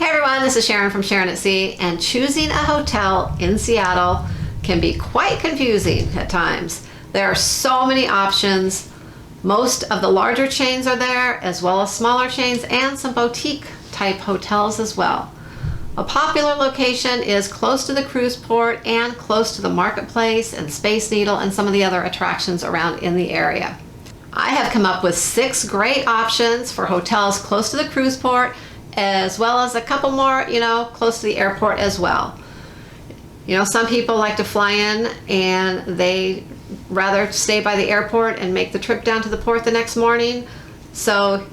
Hey everyone, this is Sharon from Sharonatsea, and choosing a hotel in Seattle can be quite confusing at times. There are so many options. Most of the larger chains are there, as well as smaller chains and some boutique type hotels as well. A popular location is close to the cruise port and close to the marketplace and Space Needle and some of the other attractions around in the area. I have come up with 6 great options for hotels close to the cruise port, as well as a couple more, close to the airport as well. Some people like to fly in and they rather stay by the airport and make the trip down to the port the next morning. So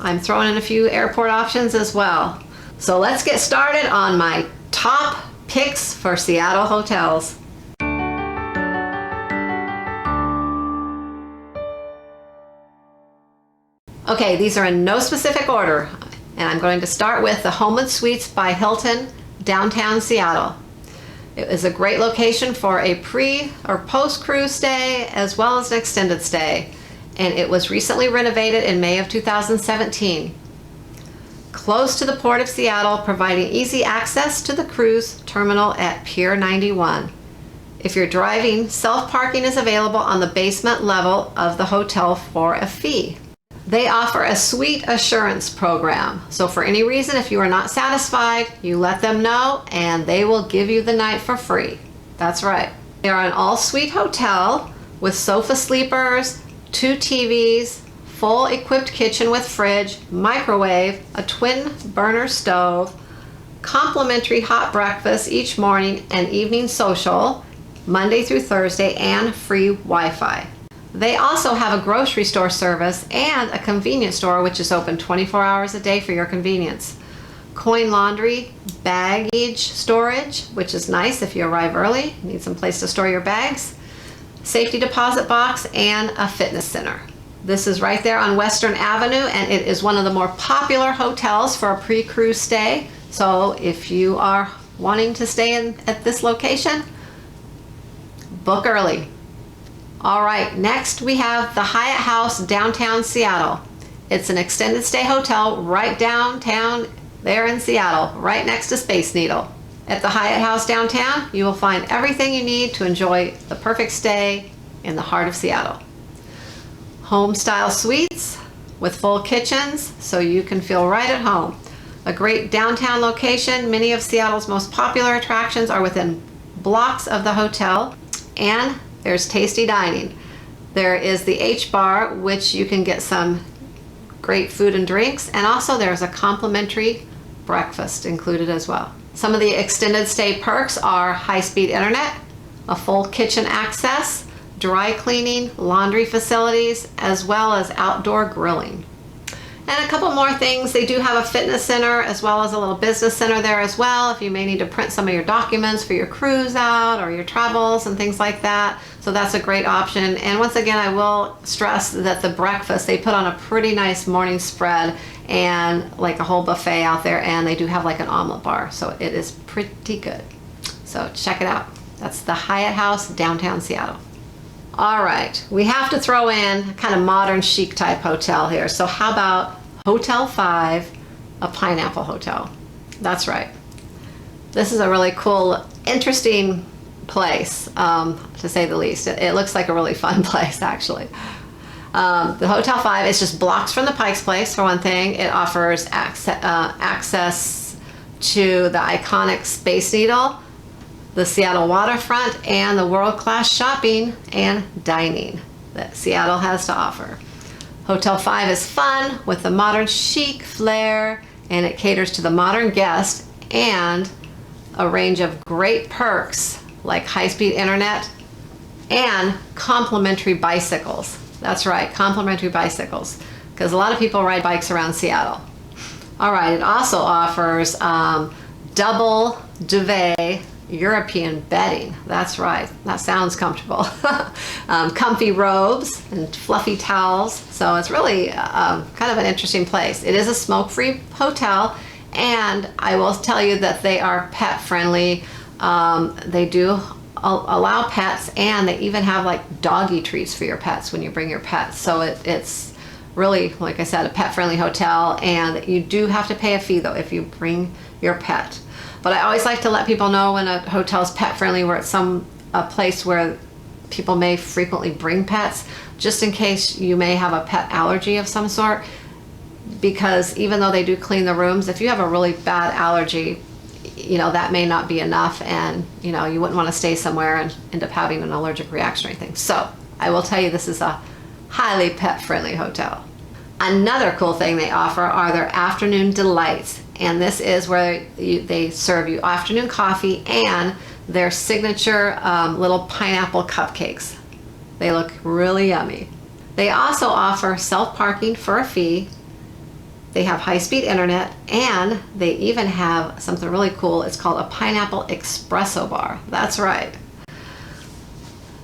I'm throwing in a few airport options as well. So let's get started on my top picks for Seattle hotels. Okay, these are in no specific order, and I'm going to start with the Home & Suites by Hilton, downtown Seattle. It is a great location for a pre or post-cruise stay as well as an extended stay, and it was recently renovated in May of 2017. Close to the Port of Seattle, providing easy access to the cruise terminal at Pier 91. If you're driving, self-parking is available on the basement level of the hotel for a fee. They offer a suite assurance program. So for any reason, if you are not satisfied, you let them know and they will give you the night for free. That's right. They are an all-suite hotel with sofa sleepers, 2 TVs, full equipped kitchen with fridge, microwave, a twin burner stove, complimentary hot breakfast each morning and evening social, Monday through Thursday, and free Wi-Fi. They also have a grocery store service and a convenience store which is open 24 hours a day for your convenience. Coin laundry, baggage storage, which is nice if you arrive early, you need some place to store your bags, safety deposit box, and a fitness center. This is right there on Western Avenue, and it is one of the more popular hotels for a pre-cruise stay. So if you are wanting to stay at this location, book early. All right, next we have the Hyatt House downtown Seattle. It's an extended stay hotel right downtown there in Seattle, right next to Space Needle. At the Hyatt House downtown, you will find everything you need to enjoy the perfect stay in the heart of Seattle. Home style suites with full kitchens so you can feel right at home. A great downtown location. Many of Seattle's most popular attractions are within blocks of the hotel, and there's tasty dining. There is the H Bar, which you can get some great food and drinks, and also there's a complimentary breakfast included as well. Some of the extended stay perks are high-speed internet, a full kitchen access, dry cleaning, laundry facilities, as well as outdoor grilling. And a couple more things. They do have a fitness center as well as a little business center there as well if you may need to print some of your documents for your cruise out or your travels and things like that. So that's a great option. And once again, I will stress that the breakfast, they put on a pretty nice morning spread and like a whole buffet out there, and they do have like an omelet bar. So it is pretty good. So check it out. That's the Hyatt House, downtown Seattle. All right, we have to throw in kind of modern chic type hotel here. So how about Hotel 5, a Pineapple Hotel? That's right. This is a really cool, interesting place, to say the least. It looks like a really fun place, actually. The Hotel 5 is just blocks from the Pike's Place, for one thing. It offers access to the iconic Space Needle, the Seattle waterfront, and the world-class shopping and dining that Seattle has to offer. Hotel 5 is fun with the modern chic flair, and it caters to the modern guest and a range of great perks like high-speed internet and complimentary bicycles. That's right, complimentary bicycles, because a lot of people ride bikes around Seattle. All right, it also offers double duvet European bedding. That's right, that sounds comfortable. Comfy robes and fluffy towels. So it's really kind of an interesting place. It is a smoke-free hotel, and I will tell you that they are pet friendly. They do allow pets, and they even have like doggy treats for your pets when you bring your pets. So it's really, like I said, a pet-friendly hotel, and you do have to pay a fee though if you bring your pet. But I always like to let people know when a hotel is pet-friendly, where it's a place where people may frequently bring pets, just in case you may have a pet allergy of some sort. Because even though they do clean the rooms, if you have a really bad allergy, that may not be enough, and you wouldn't want to stay somewhere and end up having an allergic reaction or anything. So I will tell you, this is a highly pet-friendly hotel. Another cool thing they offer are their afternoon delights, and this is where they serve you afternoon coffee and their signature little pineapple cupcakes. They look really yummy. They also offer self-parking for a fee. They have high-speed internet, and they even have something really cool. It's called a pineapple espresso bar. That's right.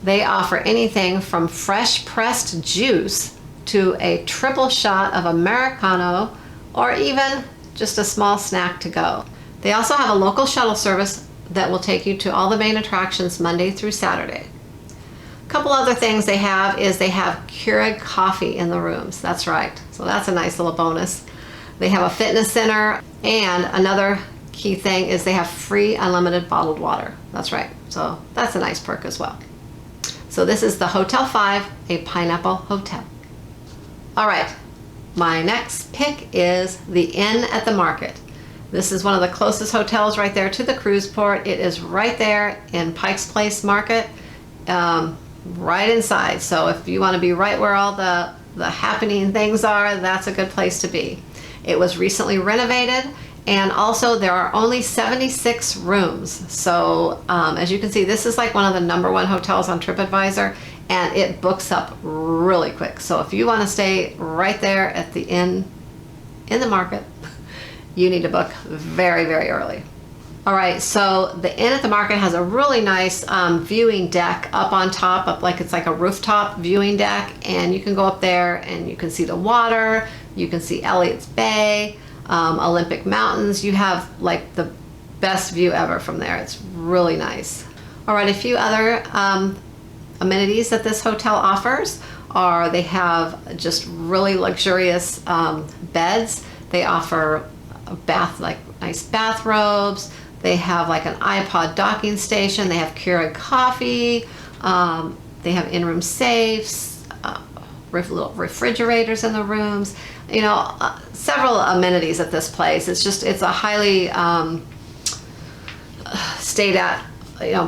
They offer anything from fresh pressed juice to a triple shot of Americano, or even just a small snack to go. They also have a local shuttle service that will take you to all the main attractions Monday through Saturday. A couple other things they have is they have Keurig coffee in the rooms. That's right. So that's a nice little bonus. They have a fitness center, and another key thing is they have free unlimited bottled water. That's right. So that's a nice perk as well. So this is the Hotel 5, a pineapple hotel. All right, my next pick is the Inn at the Market. This is one of the closest hotels right there to the cruise port. It is right there in Pike's Place Market, right inside. So if you want to be right where all the happening things are, that's a good place to be. It was recently renovated, and also there are only 76 rooms. So as you can see, this is like one of the #1 hotels on TripAdvisor, and it books up really quick. So if you want to stay right there at the Inn in the Market, you need to book very, very early. All right, so the Inn at the Market has a really nice viewing deck up on top, like it's like a rooftop viewing deck, and you can go up there and you can see the water, you can see Elliott's Bay, Olympic Mountains. You have like the best view ever from there. It's really nice. All right, a few other amenities that this hotel offers are they have just really luxurious beds. They offer a bath, like nice bathrobes. They have like an iPod docking station. They have Keurig coffee. They have in-room safes, little refrigerators in the rooms. Several amenities at this place. It's a highly stayed at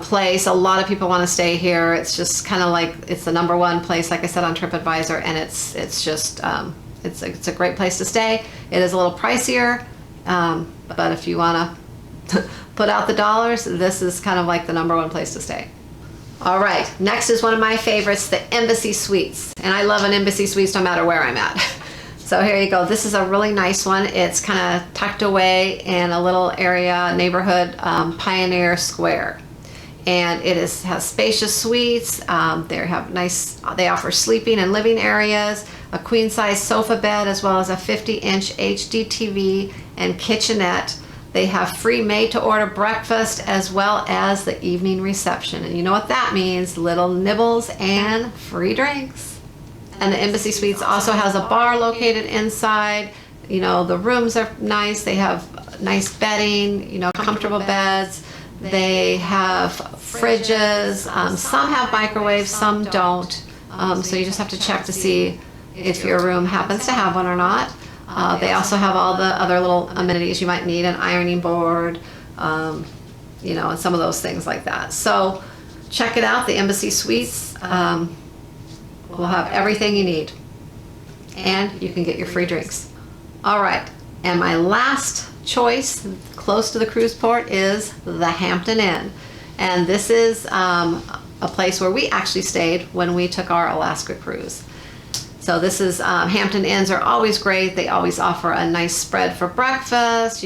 place. A lot of people want to stay here. It's just kind of like it's the #1 place, like I said, on TripAdvisor, and it's just it's a great place to stay. It is a little pricier, but if you want to put out the dollars, this is kind of like the #1 place to stay. All right, next is one of my favorites, the Embassy Suites, and I love an Embassy Suites no matter where I'm at. So here you go. This is a really nice one. It's kind of tucked away in a little area, neighborhood, Pioneer Square. And it has spacious suites. They offer sleeping and living areas, a queen-size sofa bed, as well as a 50-inch HD TV and kitchenette. They have free made-to-order breakfast as well as the evening reception. And you know what that means, little nibbles and free drinks. And the Embassy Suites also has a bar located inside. The rooms are nice. They have nice bedding, comfortable beds. They have fridges. Some have microwaves, some don't. So you just have to check to see if your room happens to have one or not. They also have all the other little amenities you might need, an ironing board, and some of those things like that. So check it out, the Embassy Suites. Will have everything you need, and you can get your free drinks. All right, and my last choice close to the cruise port is the Hampton Inn, and this is a place where we actually stayed when we took our Alaska cruise. So this is Hampton Inns are always great. They always offer a nice spread for breakfast.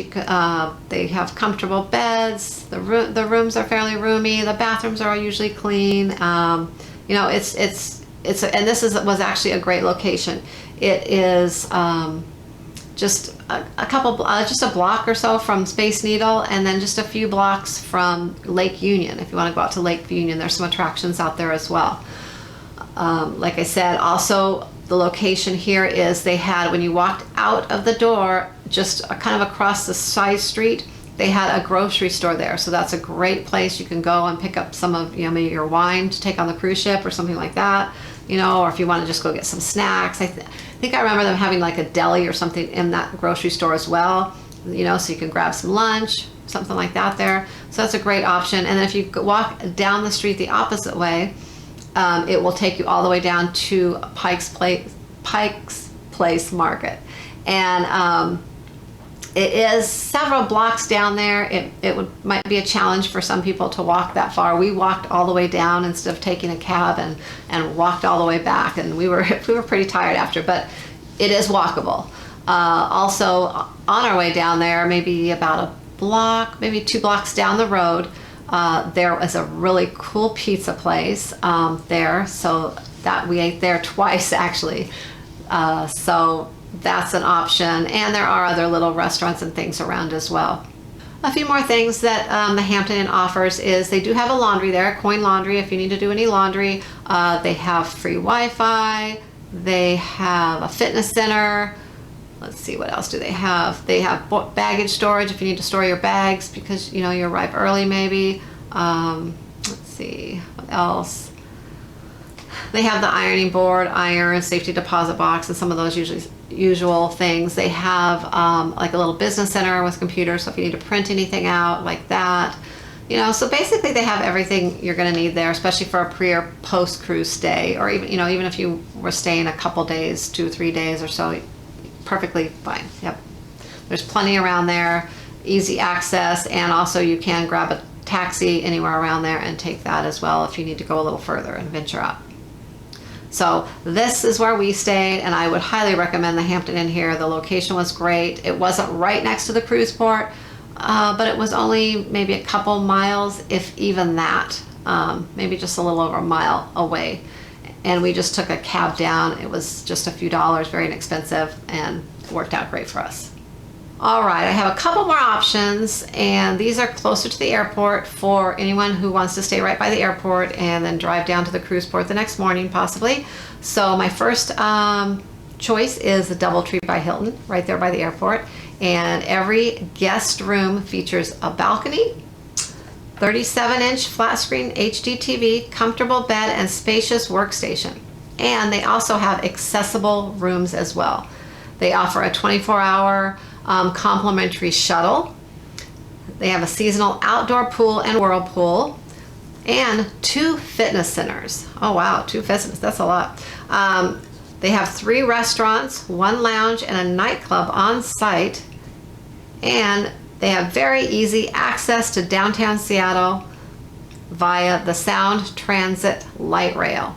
They have comfortable beds. The rooms are fairly roomy. The bathrooms are usually clean. And this was actually a great location. It is just just a block or so from Space Needle, and then just a few blocks from Lake Union. If you want to go out to Lake Union, there's some attractions out there as well. Like I said, also the location here is they had, when you walked out of the door, just kind of across the side street, they had a grocery store there. So that's a great place. You can go and pick up some of, maybe your wine to take on the cruise ship or something like that, or if you want to just go get some snacks. I think I remember them having like a deli or something in that grocery store as well, so you can grab some lunch, something like that there. So that's a great option. And then if you walk down the street the opposite way, it will take you all the way down to Pike's Place Market. And it is several blocks down there. It might be a challenge for some people to walk that far. We walked all the way down instead of taking a cab and walked all the way back. And we were pretty tired after, but it is walkable. Also, on our way down there, maybe about a block, maybe 2 blocks down the road, there was a really cool pizza place there. So that we ate there twice actually. So that's an option, and there are other little restaurants and things around as well. A few more things that the Hampton Inn offers is they do have a laundry there, coin laundry if you need to do any laundry. They have free Wi-Fi. They have a fitness center. Let's see, what else do they have? They have baggage storage if you need to store your bags because you arrive early maybe. Let's see, what else? They have the ironing board, iron, safety deposit box, and some of those usual things. They have like a little business center with computers, so if you need to print anything out like that. So basically they have everything you're going to need there, especially for a pre or post cruise stay, or even even if you were staying a couple days, 2 or 3 days or so, perfectly fine. Yep. There's plenty around there, easy access, and also you can grab a taxi anywhere around there and take that as well if you need to go a little further and venture out. So this is where we stayed, and I would highly recommend the Hampton Inn here. The location was great. It wasn't right next to the cruise port, but it was only maybe a couple miles, if even that, maybe just a little over a mile away. And we just took a cab down. It was just a few dollars, very inexpensive, and it worked out great for us. All right, I have a couple more options, and these are closer to the airport for anyone who wants to stay right by the airport and then drive down to the cruise port the next morning possibly. So my first choice is the Doubletree by Hilton, right there by the airport. And every guest room features a balcony, 37-inch flat screen HD TV, comfortable bed, and spacious workstation. And they also have accessible rooms as well. They offer a 24-hour complimentary shuttle. They have a seasonal outdoor pool and whirlpool, and 2 fitness centers. Oh wow, 2 fitness, that's a lot. They have 3 restaurants, 1 lounge, and a nightclub on site, and they have very easy access to downtown Seattle via the Sound Transit light rail.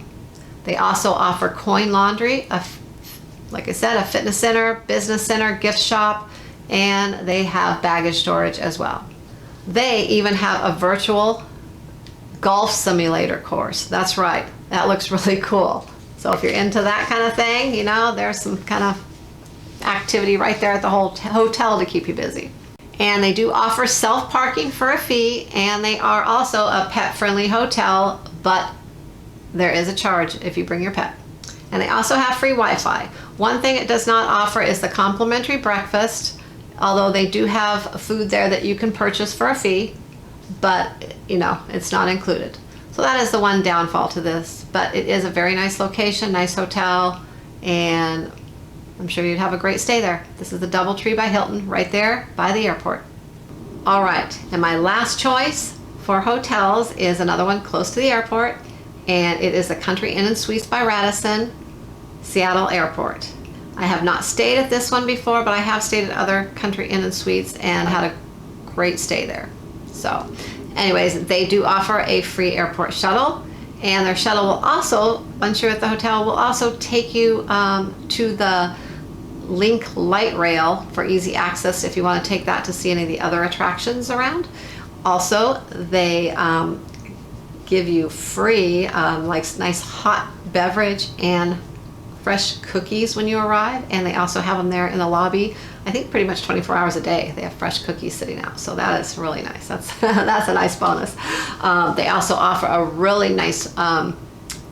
They also offer coin laundry, like I said, a fitness center, business center, gift shop, and they have baggage storage as well. They even have a virtual golf simulator course. That's right, that looks really cool. So if you're into that kind of thing, there's some kind of activity right there at the whole hotel to keep you busy. And they do offer self-parking for a fee, and they are also a pet-friendly hotel, but there is a charge if you bring your pet. And they also have free Wi-Fi. One thing it does not offer is the complimentary breakfast, although they do have food there that you can purchase for a fee, but it's not included. So that is the one downfall to this, but it is a very nice location, nice hotel, and I'm sure you'd have a great stay there. This is the Doubletree by Hilton, right there by the airport. All right, and my last choice for hotels is another one close to the airport, and it is the Country Inn and Suites by Radisson, Seattle Airport. I have not stayed at this one before, but I have stayed at other Country Inn and Suites and had a great stay there. So anyways, they do offer a free airport shuttle, and their shuttle will also, once you're at the hotel, will also take you to the Link light rail for easy access if you want to take that to see any of the other attractions around. Also, they give you free like nice hot beverage and fresh cookies when you arrive, and they also have them there in the lobby. I think pretty much 24 hours a day they have fresh cookies sitting out, so that is really nice. That's that's a nice bonus. They also offer a really nice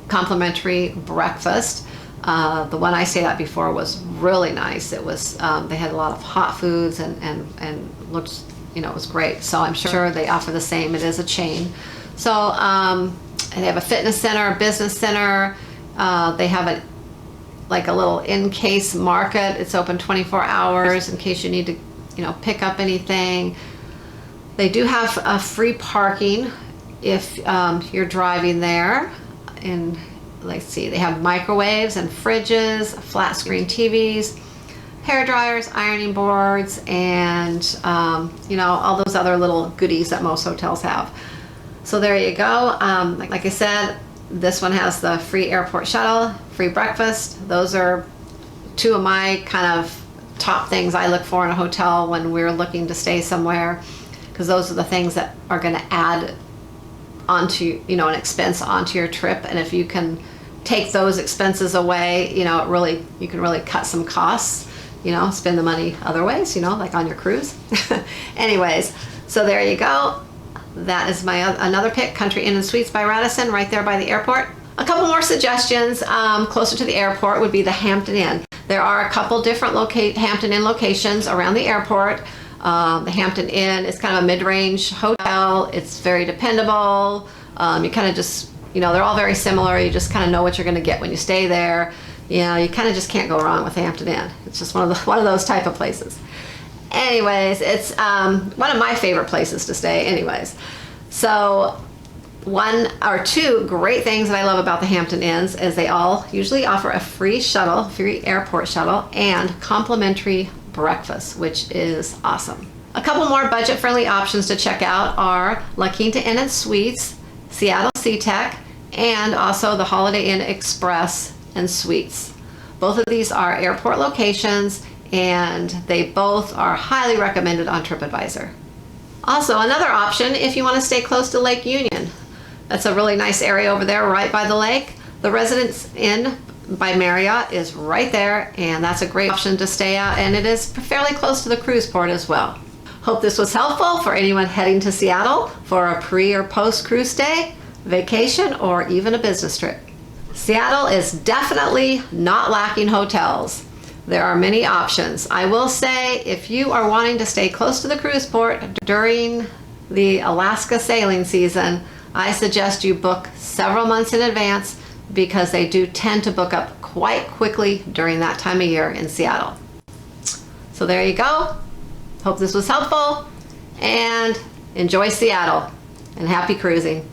complimentary breakfast. The one I stayed at before was really nice. It was they had a lot of hot foods and looked, you know, it was great. So I'm sure they offer the same. It is a chain. So and they have a fitness center, a business center. They have like a little in-case market. It's open 24 hours in case you need to, you know, pick up anything. They do have free parking if you're driving there. And let's see, they have microwaves and fridges, flat screen TVs, hair dryers, ironing boards, and you know, all those other little goodies that most hotels have. So there you go. Like I said, this one has the free airport shuttle, free breakfast. Those are two of my kind of top things I look for in a hotel when we're looking to stay somewhere, because those are the things that are going to add onto, you know, an expense onto your trip. And if you can take those expenses away, you know, you can really cut some costs, you know, spend the money other ways, you know, like on your cruise. Anyways, so there you go. That is my another pick, Country Inn and Suites by Radisson, right there by the airport. A couple more suggestions closer to the airport would be the Hampton Inn. There are a couple different Hampton Inn locations around the airport. The Hampton Inn is kind of a mid-range hotel. It's very dependable. You kind of just, you know, they're all very similar. You just kind of know what you're going to get when you stay there. You know, you kind of just can't go wrong with Hampton Inn. It's just one of those type of places. Anyways, it's one of my favorite places to stay anyways. So one or two great things that I love about the Hampton Inns is they all usually offer a free shuttle, free airport shuttle, and complimentary breakfast, which is awesome. A couple more budget-friendly options to check out are La Quinta Inn and Suites, Seattle SeaTac, and also the Holiday Inn Express and Suites. Both of these are airport locations, and they both are highly recommended on TripAdvisor. Also, another option if you want to stay close to Lake Union. That's a really nice area over there right by the lake. The Residence Inn by Marriott is right there, and that's a great option to stay at, and it is fairly close to the cruise port as well. Hope this was helpful for anyone heading to Seattle for a pre or post cruise stay, vacation, or even a business trip. Seattle is definitely not lacking hotels. There are many options. I will say, if you are wanting to stay close to the cruise port during the Alaska sailing season, I suggest you book several months in advance, because they do tend to book up quite quickly during that time of year in Seattle. So there you go. Hope this was helpful, and enjoy Seattle, and happy cruising.